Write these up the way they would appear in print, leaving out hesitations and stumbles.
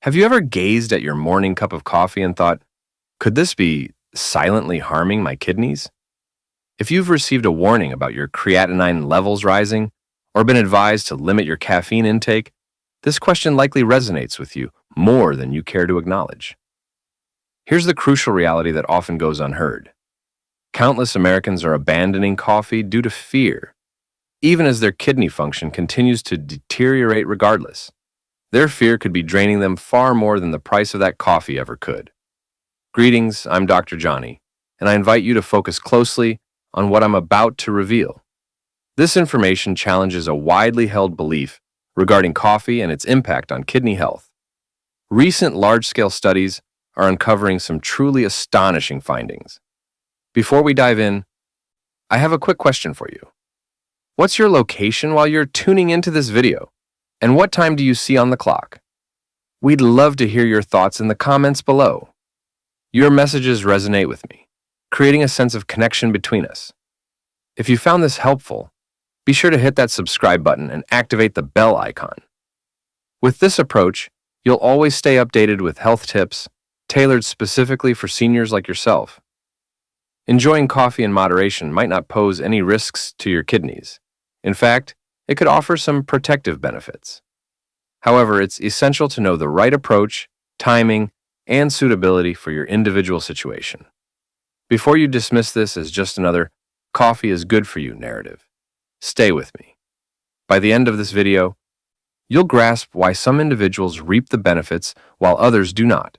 Have you ever gazed at your morning cup of coffee and thought, could this be silently harming my kidneys? If you've received a warning about your creatinine levels rising or been advised to limit your caffeine intake, this question likely resonates with you more than you care to acknowledge. Here's the crucial reality that often goes unheard. Countless Americans are abandoning coffee due to fear, even as their kidney function continues to deteriorate regardless. Their fear could be draining them far more than the price of that coffee ever could. Greetings, I'm Dr. Johnny, and I invite you to focus closely on what I'm about to reveal. This information challenges a widely held belief regarding coffee and its impact on kidney health. Recent large-scale studies are uncovering some truly astonishing findings. Before we dive in, I have a quick question for you. What's your location while you're tuning into this video? And what time do you see on the clock? We'd love to hear your thoughts in the comments below. Your messages resonate with me, creating a sense of connection between us. If you found this helpful, be sure to hit that subscribe button and activate the bell icon. With this approach, you'll always stay updated with health tips tailored specifically for seniors like yourself. Enjoying coffee in moderation might not pose any risks to your kidneys. In fact, it could offer some protective benefits. However, it's essential to know the right approach, timing, and suitability for your individual situation. Before you dismiss this as just another coffee is good for you narrative, stay with me. By the end of this video, you'll grasp why some individuals reap the benefits while others do not.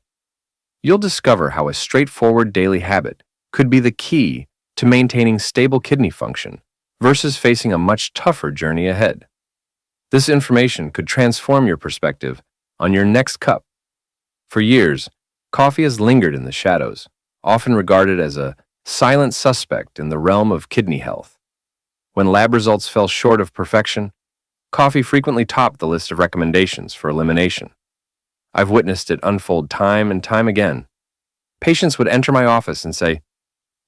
You'll discover how a straightforward daily habit could be the key to maintaining stable kidney function versus facing a much tougher journey ahead. This information could transform your perspective on your next cup. For years, coffee has lingered in the shadows, often regarded as a silent suspect in the realm of kidney health. When lab results fell short of perfection, coffee frequently topped the list of recommendations for elimination. I've witnessed it unfold time and time again. Patients would enter my office and say,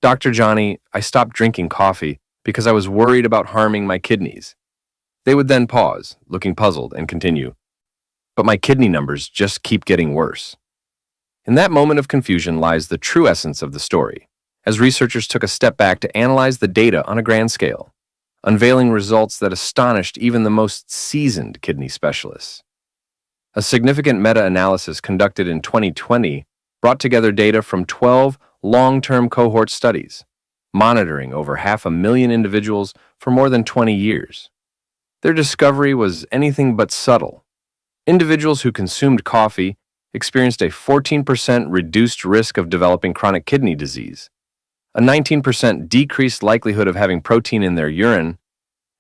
"Dr. Johnny, I stopped drinking coffee because I was worried about harming my kidneys." They would then pause, looking puzzled, and continue, "But my kidney numbers just keep getting worse." In that moment of confusion lies the true essence of the story, as researchers took a step back to analyze the data on a grand scale, unveiling results that astonished even the most seasoned kidney specialists. A significant meta-analysis conducted in 2020 brought together data from 12 long-term cohort studies, monitoring over 500,000 individuals for more than 20 years. Their discovery was anything but subtle. Individuals who consumed coffee experienced a 14% reduced risk of developing chronic kidney disease, a 19% decreased likelihood of having protein in their urine,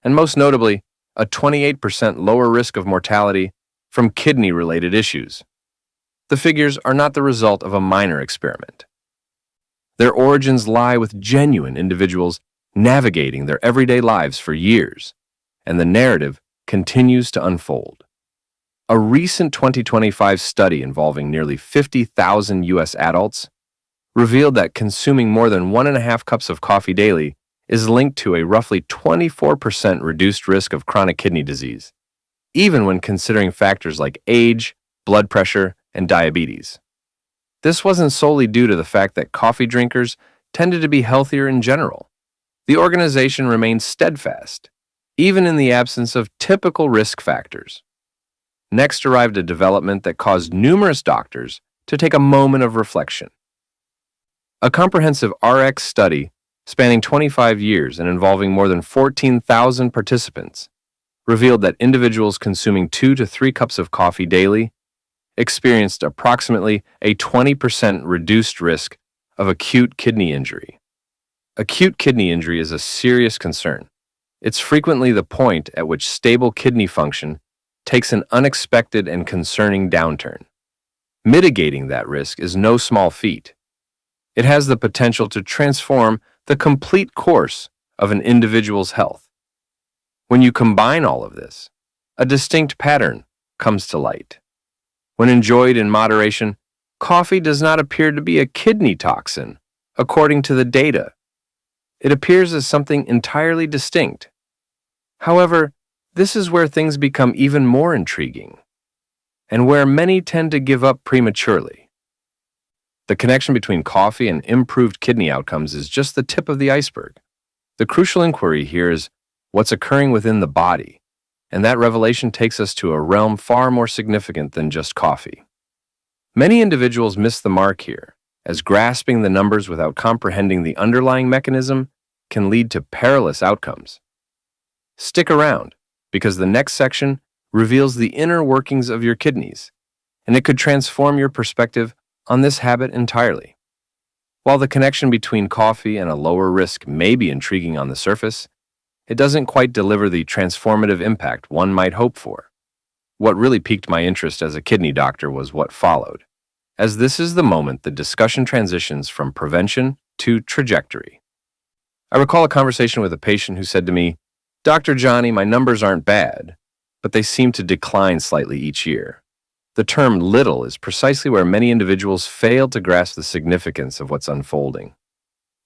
and most notably, a 28% lower risk of mortality from kidney-related issues. The figures are not the result of a minor experiment. Their origins lie with genuine individuals navigating their everyday lives for years, and the narrative continues to unfold. A recent 2025 study involving nearly 50,000 U.S. adults revealed that consuming more than 1.5 cups of coffee daily is linked to a roughly 24% reduced risk of chronic kidney disease, even when considering factors like age, blood pressure, and diabetes. This wasn't solely due to the fact that coffee drinkers tended to be healthier in general. The organization remained steadfast, even in the absence of typical risk factors. Next arrived a development that caused numerous doctors to take a moment of reflection. A comprehensive RX study spanning 25 years and involving more than 14,000 participants revealed that individuals consuming 2 to 3 cups of coffee daily experienced approximately a 20% reduced risk of acute kidney injury. Acute kidney injury is a serious concern. It's frequently the point at which stable kidney function takes an unexpected and concerning downturn. Mitigating that risk is no small feat. It has the potential to transform the complete course of an individual's health. When you combine all of this, a distinct pattern comes to light. When enjoyed in moderation, coffee does not appear to be a kidney toxin, according to the data. It appears as something entirely distinct. However, this is where things become even more intriguing. and where many tend to give up prematurely. The connection between coffee and improved kidney outcomes is just the tip of the iceberg. The crucial inquiry here is what's occurring within the body, and that revelation takes us to a realm far more significant than just coffee. Many individuals miss the mark here, as grasping the numbers without comprehending the underlying mechanism can lead to perilous outcomes. Stick around, because the next section reveals the inner workings of your kidneys, and it could transform your perspective on this habit entirely. While the connection between coffee and a lower risk may be intriguing on the surface, it doesn't quite deliver the transformative impact one might hope for. What really piqued my interest as a kidney doctor was what followed, as this is the moment the discussion transitions from prevention to trajectory. I recall a conversation with a patient who said to me, "Dr. Johnny, my numbers aren't bad, but they seem to decline slightly each year." The term little is precisely where many individuals fail to grasp the significance of what's unfolding.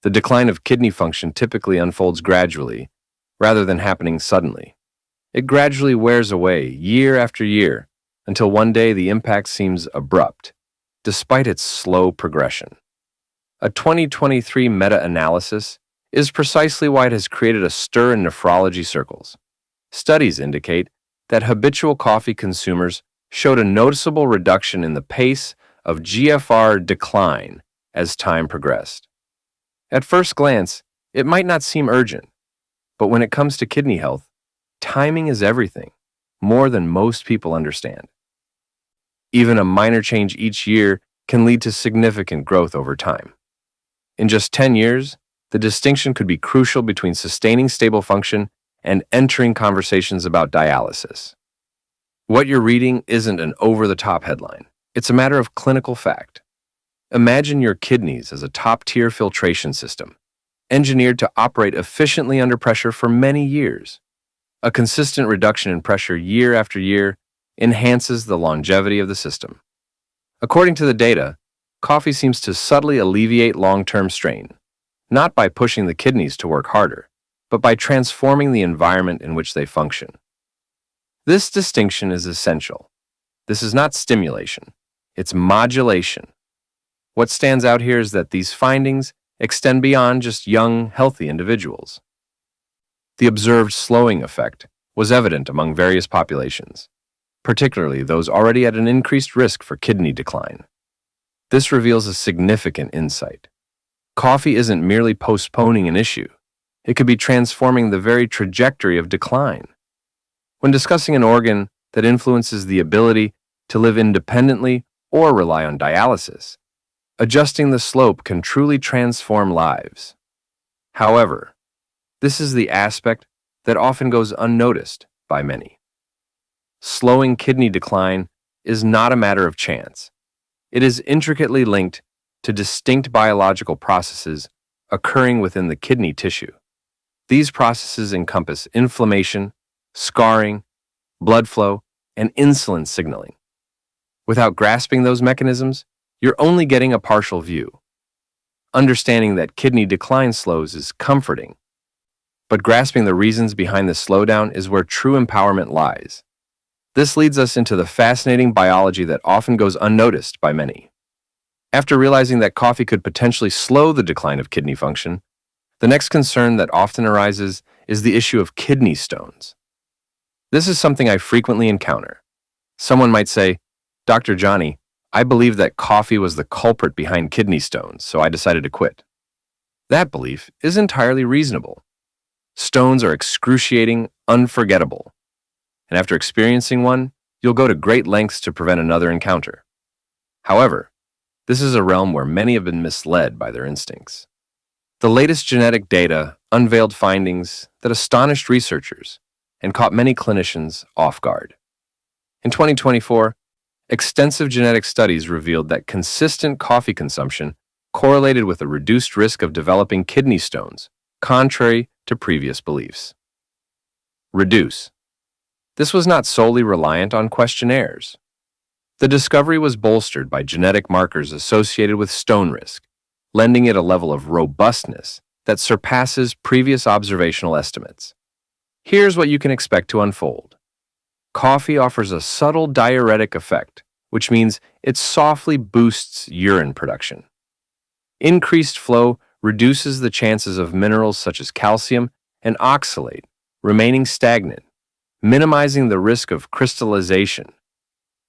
The decline of kidney function typically unfolds gradually, rather than happening suddenly. It gradually wears away year after year until one day the impact seems abrupt, despite its slow progression. A 2023 meta-analysis is precisely why it has created a stir in nephrology circles. Studies indicate that habitual coffee consumers showed a noticeable reduction in the pace of GFR decline as time progressed. At first glance, it might not seem urgent, but when it comes to kidney health, timing is everything, more than most people understand. Even a minor change each year can lead to significant growth over time. In just 10 years, the distinction could be crucial between sustaining stable function and entering conversations about dialysis. What you're reading isn't an over-the-top headline. It's a matter of clinical fact. Imagine your kidneys as a top-tier filtration system, engineered to operate efficiently under pressure for many years. A consistent reduction in pressure year after year enhances the longevity of the system. According to the data, coffee seems to subtly alleviate long-term strain, not by pushing the kidneys to work harder, but by transforming the environment in which they function. This distinction is essential. This is not stimulation, it's modulation. What stands out here is that these findings extend beyond just young, healthy individuals. The observed slowing effect was evident among various populations, particularly those already at an increased risk for kidney decline. This reveals a significant insight. Coffee isn't merely postponing an issue. It could be transforming the very trajectory of decline. When discussing an organ that influences the ability to live independently or rely on dialysis, adjusting the slope can truly transform lives. However, this is the aspect that often goes unnoticed by many. Slowing kidney decline is not a matter of chance. It is intricately linked to distinct biological processes occurring within the kidney tissue. These processes encompass inflammation, scarring, blood flow, and insulin signaling. Without grasping those mechanisms, you're only getting a partial view. Understanding that kidney decline slows is comforting, but grasping the reasons behind the slowdown is where true empowerment lies. This leads us into the fascinating biology that often goes unnoticed by many. After realizing that coffee could potentially slow the decline of kidney function, the next concern that often arises is the issue of kidney stones. This is something I frequently encounter. Someone might say, "Dr. Johnny, I believe that coffee was the culprit behind kidney stones, so I decided to quit." That belief is entirely reasonable. Stones are excruciating, unforgettable, and after experiencing one, you'll go to great lengths to prevent another encounter. However, this is a realm where many have been misled by their instincts. The latest genetic data unveiled findings that astonished researchers and caught many clinicians off guard. In 2024, extensive genetic studies revealed that consistent coffee consumption correlated with a reduced risk of developing kidney stones, contrary to previous beliefs. Reduce. This was not solely reliant on questionnaires. The discovery was bolstered by genetic markers associated with stone risk, lending it a level of robustness that surpasses previous observational estimates. Here's what you can expect to unfold. Coffee offers a subtle diuretic effect, which means it softly boosts urine production. Increased flow reduces the chances of minerals such as calcium and oxalate remaining stagnant, minimizing the risk of crystallization.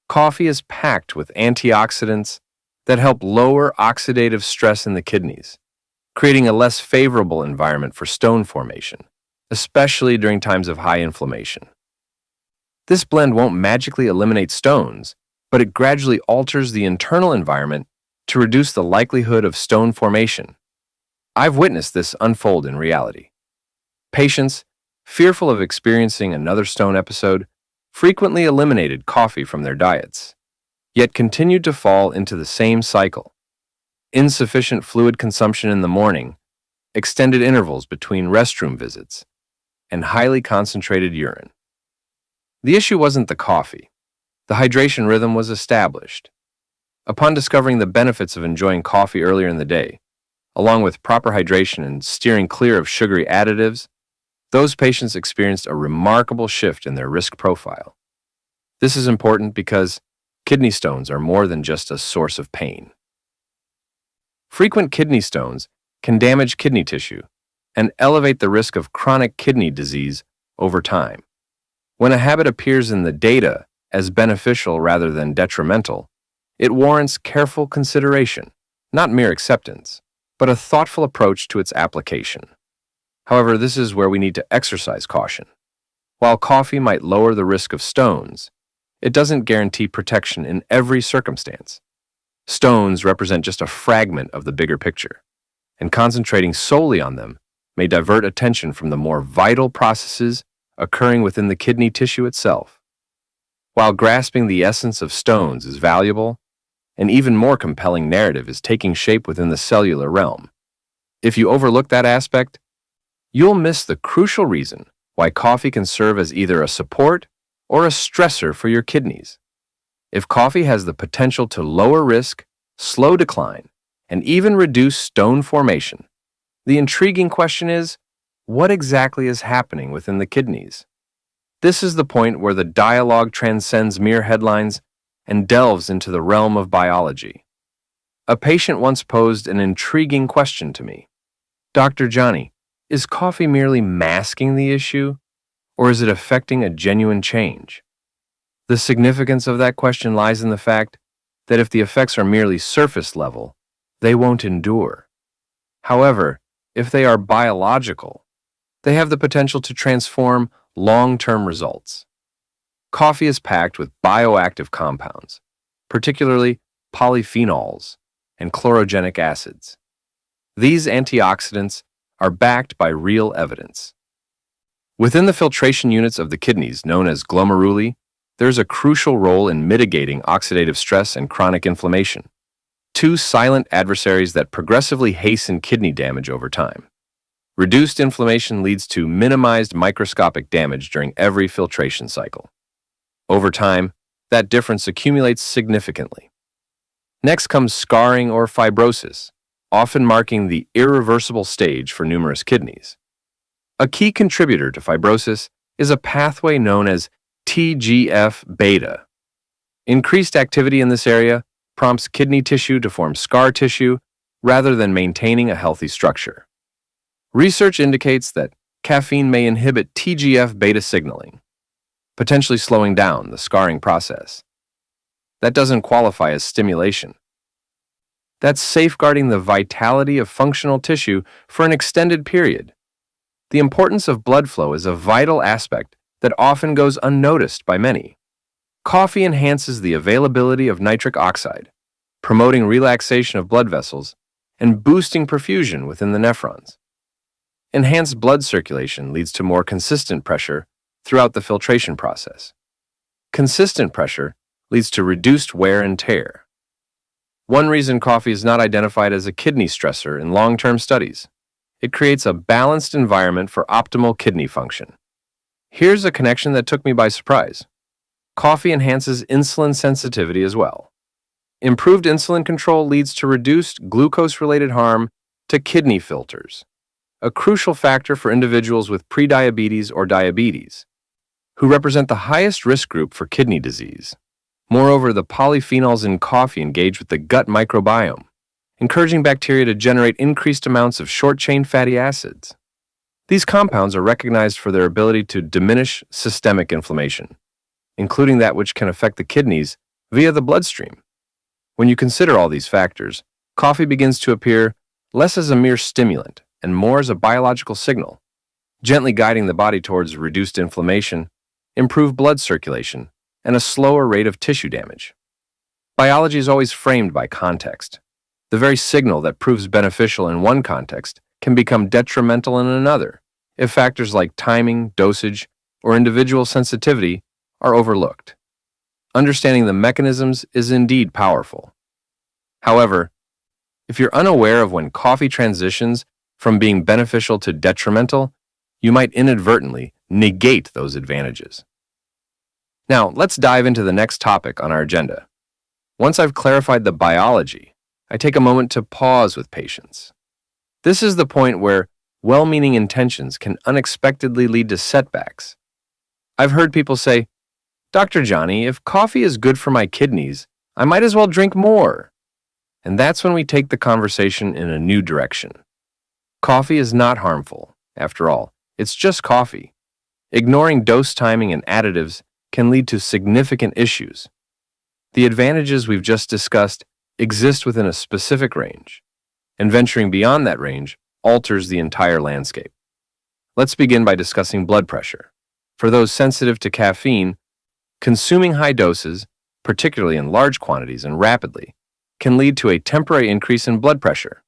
Coffee is packed with antioxidants that help lower oxidative stress in the kidneys, creating a less favorable environment for stone formation, especially during times of high inflammation. This blend won't magically eliminate stones, but it gradually alters the internal environment to reduce the likelihood of stone formation. I've witnessed this unfold in reality. Patients, fearful of experiencing another stone episode, frequently eliminated coffee from their diets, yet continued to fall into the same cycle. Insufficient fluid consumption in the morning, extended intervals between restroom visits, and highly concentrated urine. The issue wasn't the coffee. The hydration rhythm was established. Upon discovering the benefits of enjoying coffee earlier in the day, along with proper hydration and steering clear of sugary additives, those patients experienced a remarkable shift in their risk profile. This is important because kidney stones are more than just a source of pain. Frequent kidney stones can damage kidney tissue and elevate the risk of chronic kidney disease over time. When a habit appears in the data as beneficial rather than detrimental, it warrants careful consideration, not mere acceptance, but a thoughtful approach to its application. However, this is where we need to exercise caution. While coffee might lower the risk of stones, it doesn't guarantee protection in every circumstance. Stones represent just a fragment of the bigger picture, and concentrating solely on them may divert attention from the more vital processes occurring within the kidney tissue itself. While grasping the essence of stones is valuable, an even more compelling narrative is taking shape within the cellular realm. If you overlook that aspect, you'll miss the crucial reason why coffee can serve as either a support or a stressor for your kidneys. If coffee has the potential to lower risk, slow decline, and even reduce stone formation, the intriguing question is, what exactly is happening within the kidneys? This is the point where the dialogue transcends mere headlines and delves into the realm of biology. A patient once posed an intriguing question to me. Dr. Johnny, is coffee merely masking the issue, or is it affecting a genuine change? The significance of that question lies in the fact that if the effects are merely surface level, they won't endure. However, if they are biological, they have the potential to transform long-term results. Coffee is packed with bioactive compounds, particularly polyphenols and chlorogenic acids. These antioxidants are backed by real evidence. Within the filtration units of the kidneys, known as glomeruli, there's a crucial role in mitigating oxidative stress and chronic inflammation, two silent adversaries that progressively hasten kidney damage over time. Reduced inflammation leads to minimized microscopic damage during every filtration cycle. Over time, that difference accumulates significantly. Next comes scarring or fibrosis, often marking the irreversible stage for numerous kidneys. A key contributor to fibrosis is a pathway known as TGF-beta. Increased activity in this area prompts kidney tissue to form scar tissue rather than maintaining a healthy structure. Research indicates that caffeine may inhibit TGF-beta signaling, potentially slowing down the scarring process. That doesn't qualify as stimulation. That's safeguarding the vitality of functional tissue for an extended period. The importance of blood flow is a vital aspect that often goes unnoticed by many. Coffee enhances the availability of nitric oxide, promoting relaxation of blood vessels and boosting perfusion within the nephrons. Enhanced blood circulation leads to more consistent pressure throughout the filtration process. Consistent pressure leads to reduced wear and tear. One reason coffee is not identified as a kidney stressor in long-term studies. It creates a balanced environment for optimal kidney function. Here's a connection that took me by surprise. Coffee enhances insulin sensitivity as well. Improved insulin control leads to reduced glucose-related harm to kidney filters, a crucial factor for individuals with prediabetes or diabetes. who represent the highest risk group for kidney disease. Moreover, the polyphenols in coffee engage with the gut microbiome, encouraging bacteria to generate increased amounts of short-chain fatty acids. These compounds are recognized for their ability to diminish systemic inflammation, including that which can affect the kidneys via the bloodstream. When you consider all these factors, coffee begins to appear less as a mere stimulant and more as a biological signal, gently guiding the body towards reduced inflammation, improved blood circulation, and a slower rate of tissue damage. Biology is always framed by context. The very signal that proves beneficial in one context can become detrimental in another if factors like timing, dosage, or individual sensitivity are overlooked. Understanding the mechanisms is indeed powerful. However, if you're unaware of when coffee transitions from being beneficial to detrimental, you might inadvertently negate those advantages. Now, let's dive into the next topic on our agenda. Once I've clarified the biology, I take a moment to pause with patients. This is the point where well-meaning intentions can unexpectedly lead to setbacks. I've heard people say, "Dr. Johnny, if coffee is good for my kidneys, I might as well drink more." And that's when we take the conversation in a new direction. Coffee is not harmful, after all. It's just coffee. Ignoring dose timing and additives can lead to significant issues. The advantages we've just discussed exist within a specific range, and venturing beyond that range alters the entire landscape. Let's begin by discussing blood pressure. For those sensitive to caffeine, consuming high doses, particularly in large quantities and rapidly, can lead to a temporary increase in blood pressure.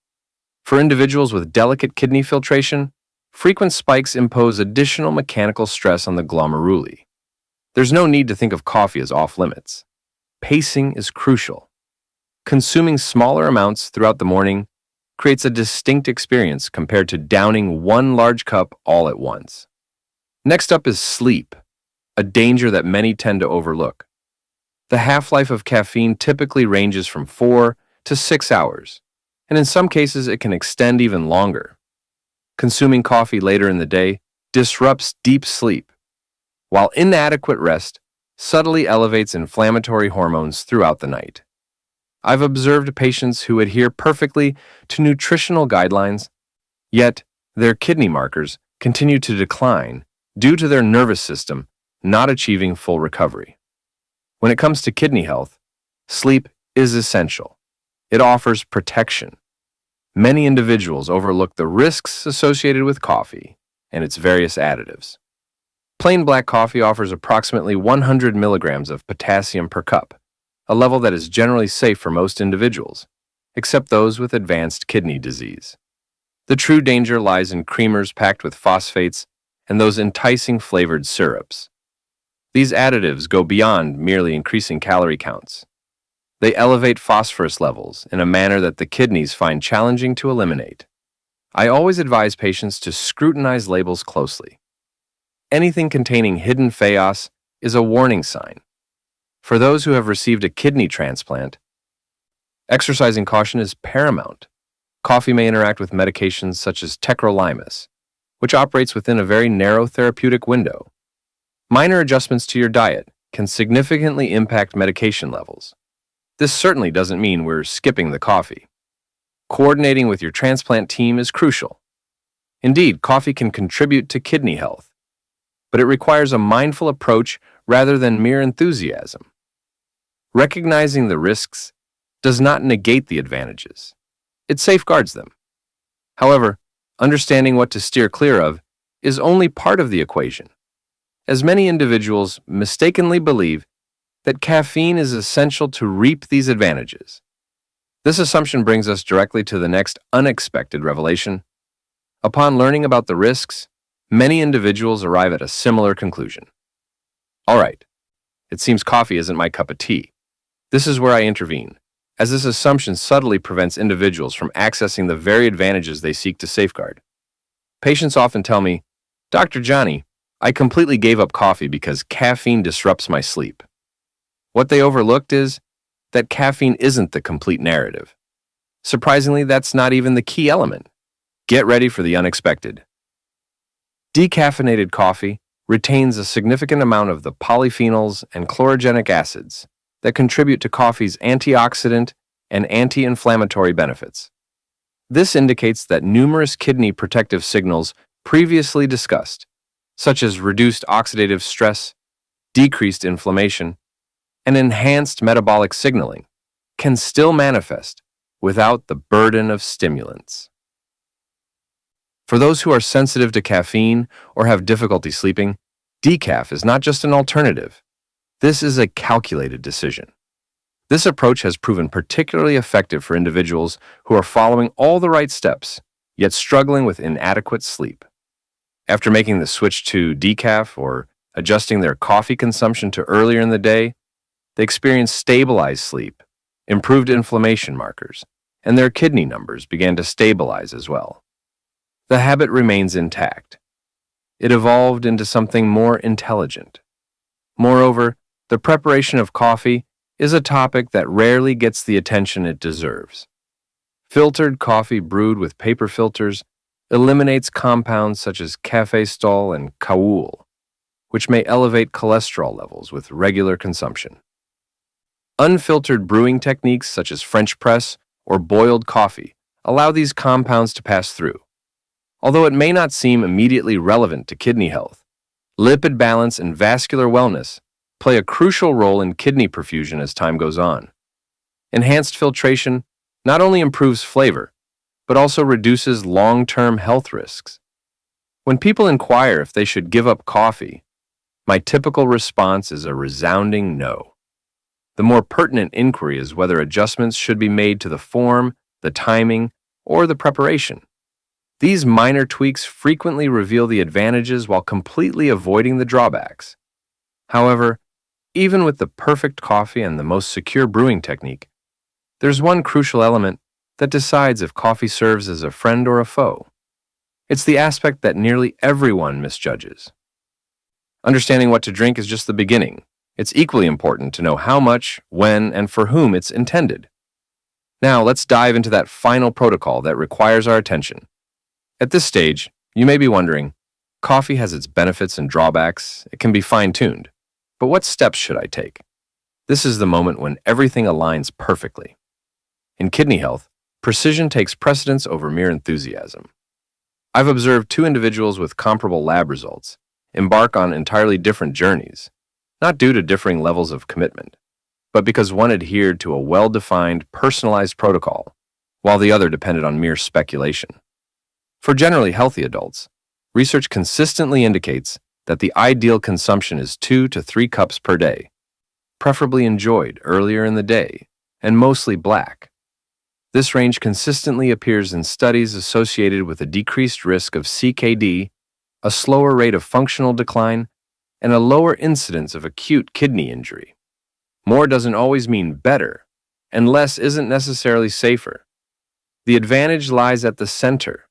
For individuals with delicate kidney filtration, frequent spikes impose additional mechanical stress on the glomeruli. There's no need to think of coffee as off-limits. Pacing is crucial. Consuming smaller amounts throughout the morning creates a distinct experience compared to downing one large cup all at once. Next up is sleep, a danger that many tend to overlook. The half-life of caffeine typically ranges from 4 to 6 hours, and in some cases it can extend even longer. Consuming coffee later in the day disrupts deep sleep, while inadequate rest subtly elevates inflammatory hormones throughout the night. I've observed patients who adhere perfectly to nutritional guidelines, yet their kidney markers continue to decline due to their nervous system not achieving full recovery. When it comes to kidney health, sleep is essential. It offers protection. Many individuals overlook the risks associated with coffee and its various additives. Plain black coffee offers approximately 100 milligrams of potassium per cup, a level that is generally safe for most individuals, except those with advanced kidney disease. The true danger lies in creamers packed with phosphates and those enticing flavored syrups. These additives go beyond merely increasing calorie counts. They elevate phosphorus levels in a manner that the kidneys find challenging to eliminate. I always advise patients to scrutinize labels closely. Anything containing hidden FAOS is a warning sign. For those who have received a kidney transplant, exercising caution is paramount. Coffee may interact with medications such as tacrolimus, which operates within a very narrow therapeutic window. Minor adjustments to your diet can significantly impact medication levels. This certainly doesn't mean we're skipping the coffee. Coordinating with your transplant team is crucial. Indeed, coffee can contribute to kidney health, but it requires a mindful approach rather than mere enthusiasm. Recognizing the risks does not negate the advantages. It safeguards them. However, understanding what to steer clear of is only part of the equation, as many individuals mistakenly believe that caffeine is essential to reap these advantages. This assumption brings us directly to the next unexpected revelation. Upon learning about the risks, many individuals arrive at a similar conclusion. All right, it seems coffee isn't my cup of tea. This is where I intervene, as this assumption subtly prevents individuals from accessing the very advantages they seek to safeguard. Patients often tell me, "Dr. Johnny, I completely gave up coffee because caffeine disrupts my sleep." What they overlooked is that caffeine isn't the complete narrative. Surprisingly, that's not even the key element. Get ready for the unexpected. Decaffeinated coffee retains a significant amount of the polyphenols and chlorogenic acids that contribute to coffee's antioxidant and anti-inflammatory benefits. This indicates that numerous kidney protective signals previously discussed, such as reduced oxidative stress, decreased inflammation, and enhanced metabolic signaling, can still manifest without the burden of stimulants. For those who are sensitive to caffeine or have difficulty sleeping, decaf is not just an alternative. This is a calculated decision. This approach has proven particularly effective for individuals who are following all the right steps, yet struggling with inadequate sleep. After making the switch to decaf or adjusting their coffee consumption to earlier in the day, they experience stabilized sleep, improved inflammation markers, and their kidney numbers began to stabilize as well. The habit remains intact. It evolved into something more intelligent. Moreover, the preparation of coffee is a topic that rarely gets the attention it deserves. Filtered coffee brewed with paper filters eliminates compounds such as cafestol and caol, which may elevate cholesterol levels with regular consumption. Unfiltered brewing techniques such as French press or boiled coffee allow these compounds to pass through. Although it may not seem immediately relevant to kidney health, lipid balance and vascular wellness play a crucial role in kidney perfusion as time goes on. Enhanced filtration not only improves flavor, but also reduces long-term health risks. When people inquire if they should give up coffee, my typical response is a resounding no. The more pertinent inquiry is whether adjustments should be made to the form, the timing, or the preparation. These minor tweaks frequently reveal the advantages while completely avoiding the drawbacks. However, even with the perfect coffee and the most secure brewing technique, there's one crucial element that decides if coffee serves as a friend or a foe. It's the aspect that nearly everyone misjudges. Understanding what to drink is just the beginning. It's equally important to know how much, when, and for whom it's intended. Now, let's dive into that final protocol that requires our attention. At this stage, you may be wondering, coffee has its benefits and drawbacks, it can be fine-tuned, but what steps should I take? This is the moment when everything aligns perfectly. In kidney health, precision takes precedence over mere enthusiasm. I've observed two individuals with comparable lab results embark on entirely different journeys, not due to differing levels of commitment, but because one adhered to a well-defined, personalized protocol, while the other depended on mere speculation. For generally healthy adults, research consistently indicates that the ideal consumption is 2 to 3 cups per day, preferably enjoyed earlier in the day and mostly black. This range consistently appears in studies associated with a decreased risk of CKD, a slower rate of functional decline, and a lower incidence of acute kidney injury. More doesn't always mean better, and less isn't necessarily safer. The advantage lies at the center.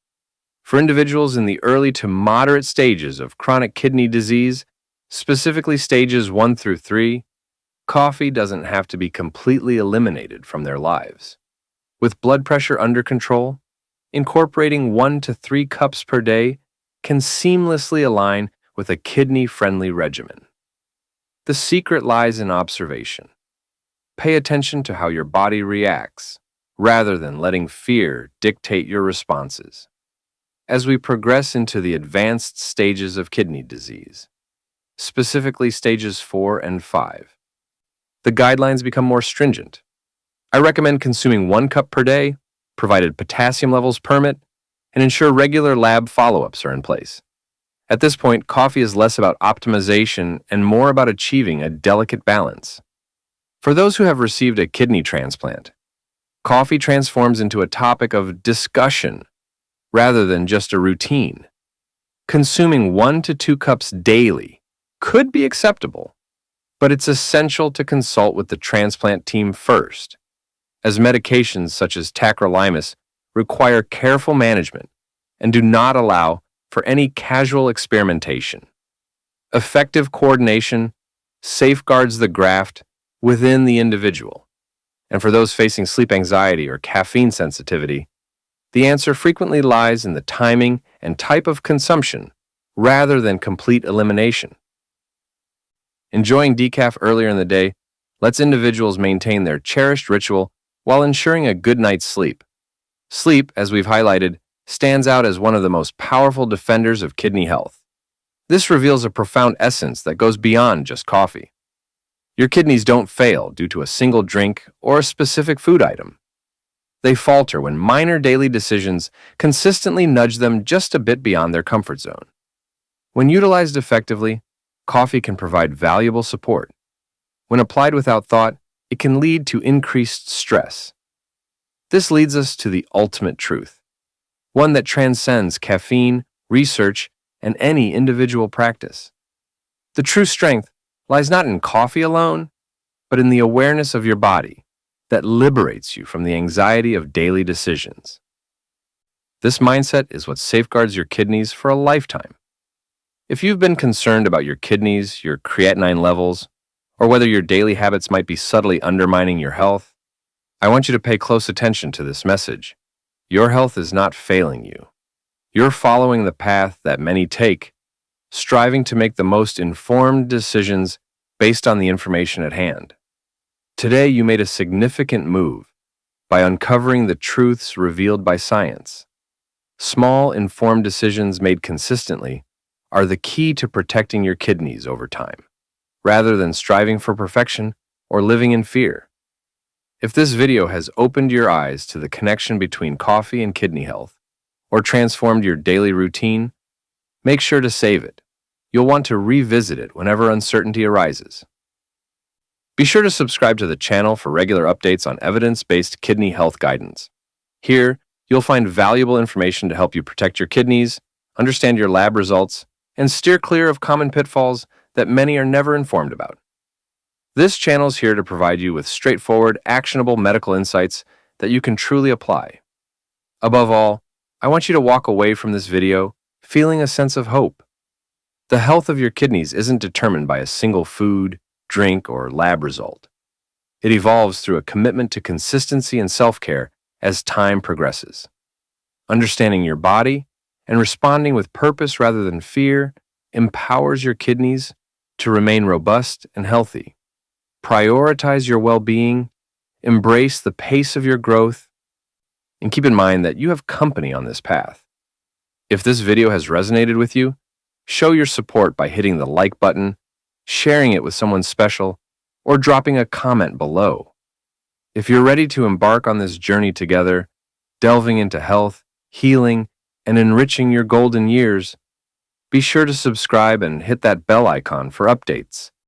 For individuals in the early to moderate stages of chronic kidney disease, specifically stages 1 through 3, coffee doesn't have to be completely eliminated from their lives. With blood pressure under control, incorporating 1 to 3 cups per day can seamlessly align with a kidney-friendly regimen. The secret lies in observation. Pay attention to how your body reacts, rather than letting fear dictate your responses. As we progress into the advanced stages of kidney disease, specifically stages 4 and 5, the guidelines become more stringent. I recommend consuming 1 cup per day, provided potassium levels permit, and ensure regular lab follow-ups are in place. At this point, coffee is less about optimization and more about achieving a delicate balance. For those who have received a kidney transplant, coffee transforms into a topic of discussion rather than just a routine. Consuming 1 to 2 cups daily could be acceptable, but it's essential to consult with the transplant team first, as medications such as tacrolimus require careful management and do not allow for any casual experimentation. Effective coordination safeguards the graft within the individual. And for those facing sleep anxiety or caffeine sensitivity, the answer frequently lies in the timing and type of consumption rather than complete elimination. Enjoying decaf earlier in the day lets individuals maintain their cherished ritual while ensuring a good night's sleep. Sleep, as we've highlighted, stands out as one of the most powerful defenders of kidney health. This reveals a profound essence that goes beyond just coffee. Your kidneys don't fail due to a single drink or a specific food item. They falter when minor daily decisions consistently nudge them just a bit beyond their comfort zone. When utilized effectively, coffee can provide valuable support. When applied without thought, it can lead to increased stress. This leads us to the ultimate truth, one that transcends caffeine, research, and any individual practice. The true strength lies not in coffee alone, but in the awareness of your body that liberates you from the anxiety of daily decisions. This mindset is what safeguards your kidneys for a lifetime. If you've been concerned about your kidneys, your creatinine levels, or whether your daily habits might be subtly undermining your health, I want you to pay close attention to this message. Your health is not failing you. You're following the path that many take, striving to make the most informed decisions based on the information at hand. Today, you made a significant move by uncovering the truths revealed by science. Small, informed decisions made consistently are the key to protecting your kidneys over time, rather than striving for perfection or living in fear. If this video has opened your eyes to the connection between coffee and kidney health, or transformed your daily routine, make sure to save it. You'll want to revisit it whenever uncertainty arises. Be sure to subscribe to the channel for regular updates on evidence-based kidney health guidance. Here, you'll find valuable information to help you protect your kidneys, understand your lab results, and steer clear of common pitfalls that many are never informed about. This channel is here to provide you with straightforward, actionable medical insights that you can truly apply. Above all, I want you to walk away from this video feeling a sense of hope. The health of your kidneys isn't determined by a single food, drink, or lab result. It evolves through a commitment to consistency and self-care as time progresses. Understanding your body and responding with purpose rather than fear empowers your kidneys to remain robust and healthy. Prioritize your well-being, embrace the pace of your growth, and keep in mind that you have company on this path. If this video has resonated with you, show your support by hitting the like button, sharing it with someone special, or dropping a comment below. If you're ready to embark on this journey together, delving into health, healing, and enriching your golden years, be sure to subscribe and hit that bell icon for updates.